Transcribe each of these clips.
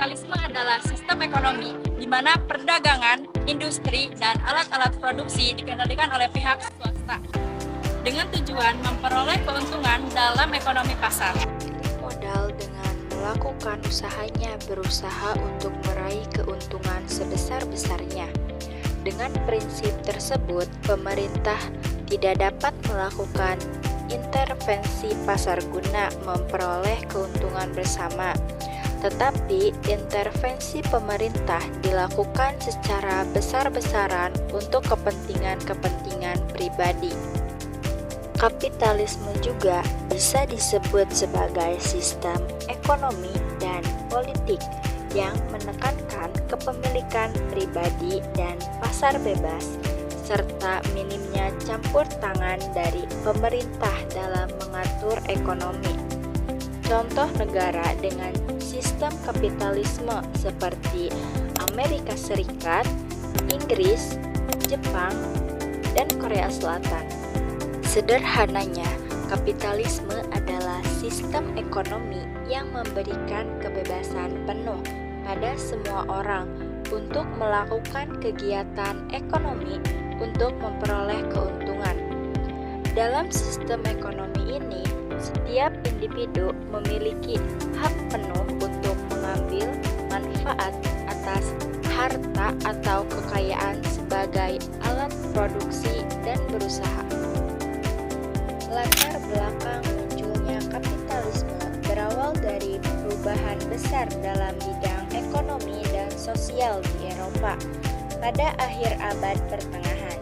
Kapitalisme adalah sistem ekonomi di mana perdagangan, industri, dan alat-alat produksi dikendalikan oleh pihak swasta dengan tujuan memperoleh keuntungan dalam ekonomi pasar. Modal dengan melakukan usahanya berusaha untuk meraih keuntungan sebesar-besarnya. Dengan prinsip tersebut, pemerintah tidak dapat melakukan intervensi pasar guna memperoleh keuntungan bersama. Tetapi intervensi pemerintah dilakukan secara besar-besaran untuk kepentingan-kepentingan pribadi. Kapitalisme juga bisa disebut sebagai sistem ekonomi dan politik yang menekankan kepemilikan pribadi dan pasar bebas, serta minimnya campur tangan dari pemerintah dalam mengatur ekonomi. Contoh negara dengan sistem kapitalisme seperti Amerika Serikat, Inggris, Jepang, dan Korea Selatan. Sederhananya, kapitalisme adalah sistem ekonomi yang memberikan kebebasan penuh pada semua orang untuk melakukan kegiatan ekonomi untuk memperoleh keuntungan. Dalam sistem ekonomi ini, setiap individu memiliki hak penuh untuk mengambil manfaat atas harta atau kekayaan sebagai alat produksi dan berusaha. Latar belakang munculnya kapitalisme berawal dari perubahan besar dalam bidang ekonomi dan sosial di Eropa pada akhir abad pertengahan.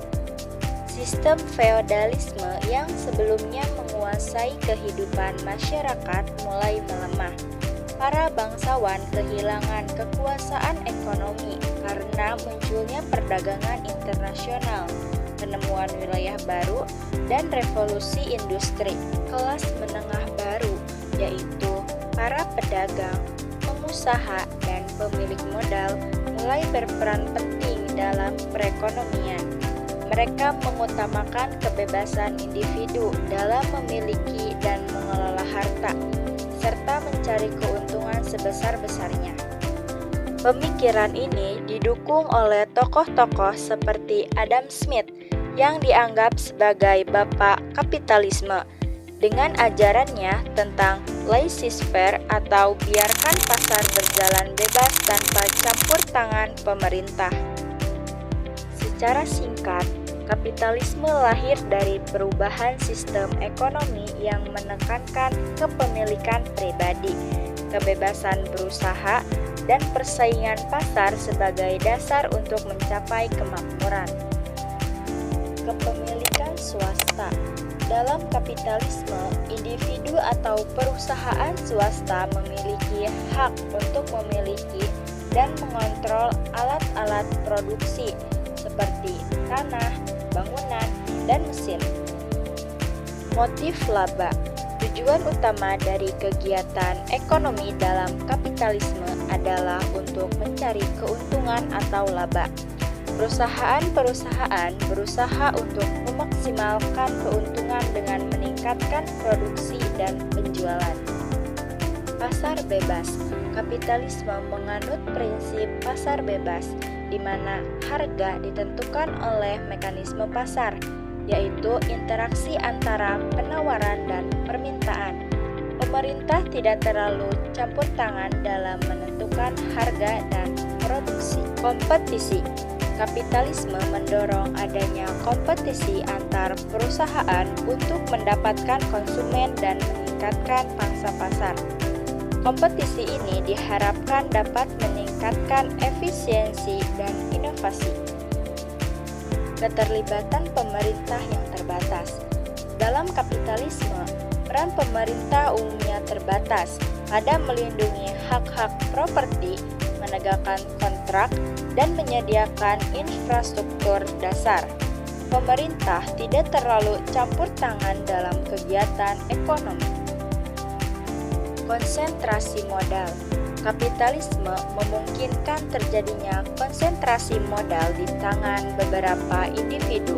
Sistem feodalisme yang sebelumnya menguasai kehidupan masyarakat mulai melemah. Para bangsawan kehilangan kekuasaan ekonomi karena munculnya perdagangan internasional, penemuan wilayah baru, dan revolusi industri. Kelas menengah baru, yaitu para pedagang, pengusaha, dan pemilik modal, mulai berperan penting dalam perekonomian. Mereka mengutamakan kebebasan individu dalam memiliki dan mengelola harta, serta mencari keuntungan sebesar-besarnya. Pemikiran ini didukung oleh tokoh-tokoh seperti Adam Smith yang dianggap sebagai bapak kapitalisme dengan ajarannya tentang laissez-faire atau biarkan pasar berjalan bebas tanpa campur tangan pemerintah. Secara singkat, kapitalisme lahir dari perubahan sistem ekonomi yang menekankan kepemilikan pribadi, kebebasan berusaha, dan persaingan pasar sebagai dasar untuk mencapai kemakmuran. Kepemilikan swasta. Dalam kapitalisme, individu atau perusahaan swasta memiliki hak untuk memiliki dan mengontrol alat-alat produksi seperti tanah, bangunan, dan mesin. Motif laba. Tujuan utama dari kegiatan ekonomi dalam kapitalisme adalah untuk mencari keuntungan atau laba. Perusahaan-perusahaan berusaha untuk memaksimalkan keuntungan dengan meningkatkan produksi dan penjualan. Pasar bebas. Kapitalisme menganut prinsip pasar bebas, di mana harga ditentukan oleh mekanisme pasar, yaitu interaksi antara penawaran dan permintaan. Pemerintah tidak terlalu campur tangan dalam menentukan harga dan produksi. Kompetisi. Kapitalisme mendorong adanya kompetisi antar perusahaan untuk mendapatkan konsumen dan meningkatkan pangsa pasar. Kompetisi ini diharapkan dapat meningkatkan efisiensi dan inovasi. Keterlibatan pemerintah yang terbatas. Dalam kapitalisme, peran pemerintah umumnya terbatas pada melindungi hak-hak properti, menegakkan kontrak, dan menyediakan infrastruktur dasar. Pemerintah tidak terlalu campur tangan dalam kegiatan ekonomi. Konsentrasi modal. Kapitalisme memungkinkan terjadinya konsentrasi modal di tangan beberapa individu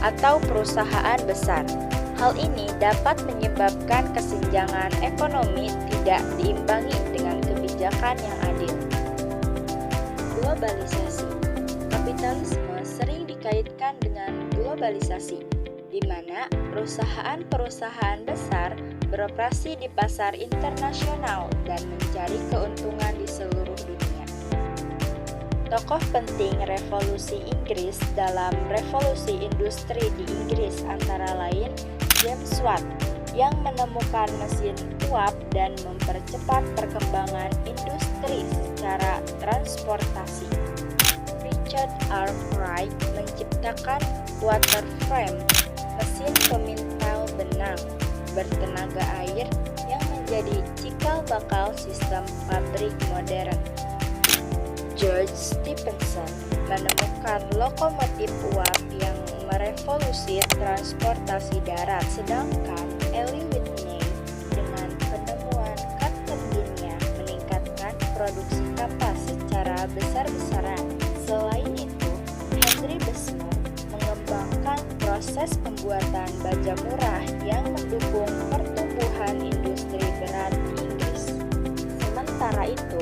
atau perusahaan besar. Hal ini dapat menyebabkan kesenjangan ekonomi tidak diimbangi dengan kebijakan kebijakan yang adil. Globalisasi. Kapitalisme sering dikaitkan dengan globalisasi, di mana perusahaan-perusahaan besar beroperasi di pasar internasional dan mencari keuntungan di seluruh dunia. Tokoh penting revolusi Inggris dalam revolusi industri di Inggris antara lain James Watt yang menemukan mesin uap dan mempercepat perkembangan industri secara transportasi. Richard Arkwright menciptakan water frame, mesin pemintal benang bertenaga air yang menjadi cikal bakal sistem pabrik modern. George Stephenson menemukan lokomotif uap yang merevolusi transportasi darat, sedangkan Elie Whitney dengan penemuan kat turbinnya meningkatkan produksi kapal secara besar-besaran. Selain itu, Henry Bessemer mengembangkan proses pembuatan baja murah yang mendukung pertumbuhan industri berat di Inggris. Sementara itu,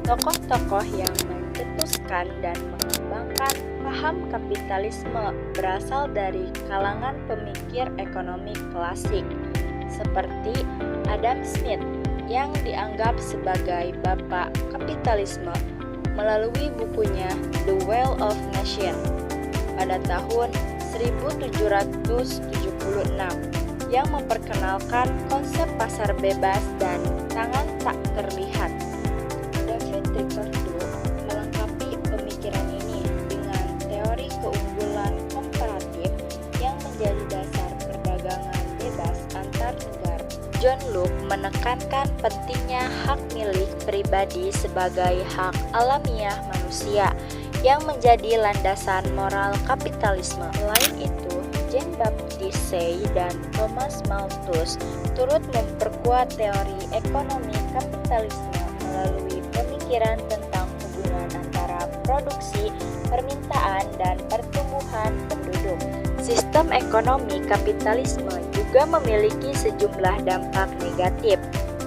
tokoh-tokoh yang mencetuskan dan mengembangkan paham kapitalisme berasal dari kalangan pemikir ekonomi klasik, seperti Adam Smith yang dianggap sebagai bapak kapitalisme melalui bukunya The Wealth of Nations pada tahun 1776 yang memperkenalkan konsep pasar bebas dan tangan tak terlihat. David Ricardo melengkapi pemikiran ini dengan teori keunggulan komparatif yang menjadi dasar perdagangan bebas antar negara. John Locke menekankan pentingnya hak milik pribadi sebagai hak alamiah manusia yang menjadi landasan moral kapitalisme. Selain itu, Jean-Baptiste Say dan Thomas Malthus turut memperkuat teori ekonomi kapitalisme melalui pemikiran tentang hubungan antara produksi, permintaan, dan pertumbuhan penduduk. Sistem ekonomi kapitalisme juga memiliki sejumlah dampak negatif.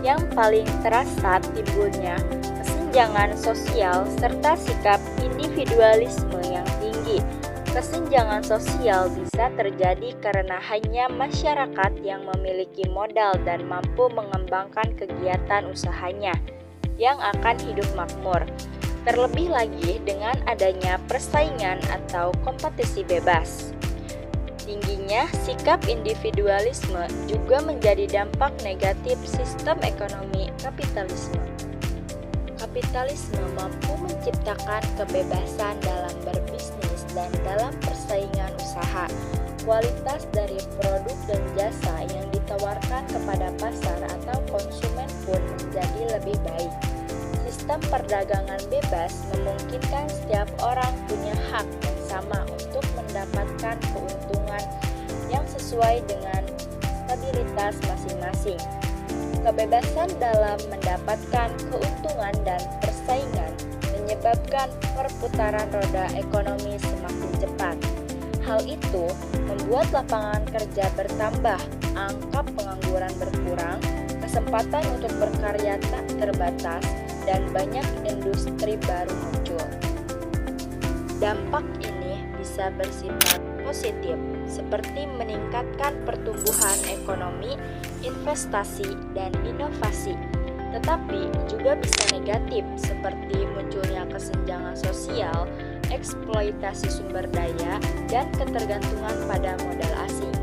Yang paling terasa timbulnya kesenjangan sosial serta sikap individualisme yang tinggi. Kesenjangan sosial bisa terjadi karena hanya masyarakat yang memiliki modal dan mampu mengembangkan kegiatan usahanya yang akan hidup makmur. Terlebih lagi dengan adanya persaingan atau kompetisi bebas. Tingginya sikap individualisme juga menjadi dampak negatif sistem ekonomi kapitalisme. Kapitalisme mampu menciptakan kebebasan dalam berbisnis dan dalam persaingan usaha. Kualitas dari produk dan jasa yang ditawarkan kepada pasar atau konsumen pun menjadi lebih baik. Sistem perdagangan bebas memungkinkan setiap orang punya hak yang sama untuk mendapatkan keuntungan yang sesuai dengan stabilitas masing-masing. Kebebasan dalam mendapatkan keuntungan dan persaingan menyebabkan perputaran roda ekonomi semakin cepat. Hal itu membuat lapangan kerja bertambah, angka pengangguran berkurang, kesempatan untuk berkarya tak terbatas, dan banyak industri baru muncul. Dampak ini bisa bersifat positif, seperti meningkatkan pertumbuhan ekonomi, investasi, dan inovasi. Tetapi juga bisa negatif, seperti munculnya kesenjangan sosial, eksploitasi sumber daya, dan ketergantungan pada modal asing.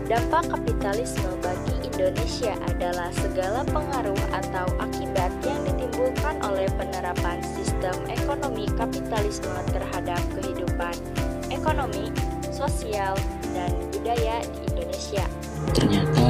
Dampak kapitalisme bagi Indonesia adalah segala pengaruh atau akibat yang ditimbulkan oleh penerapan sistem ekonomi kapitalisme terhadap kehidupan ekonomi, sosial, dan budaya di Indonesia. Ternyata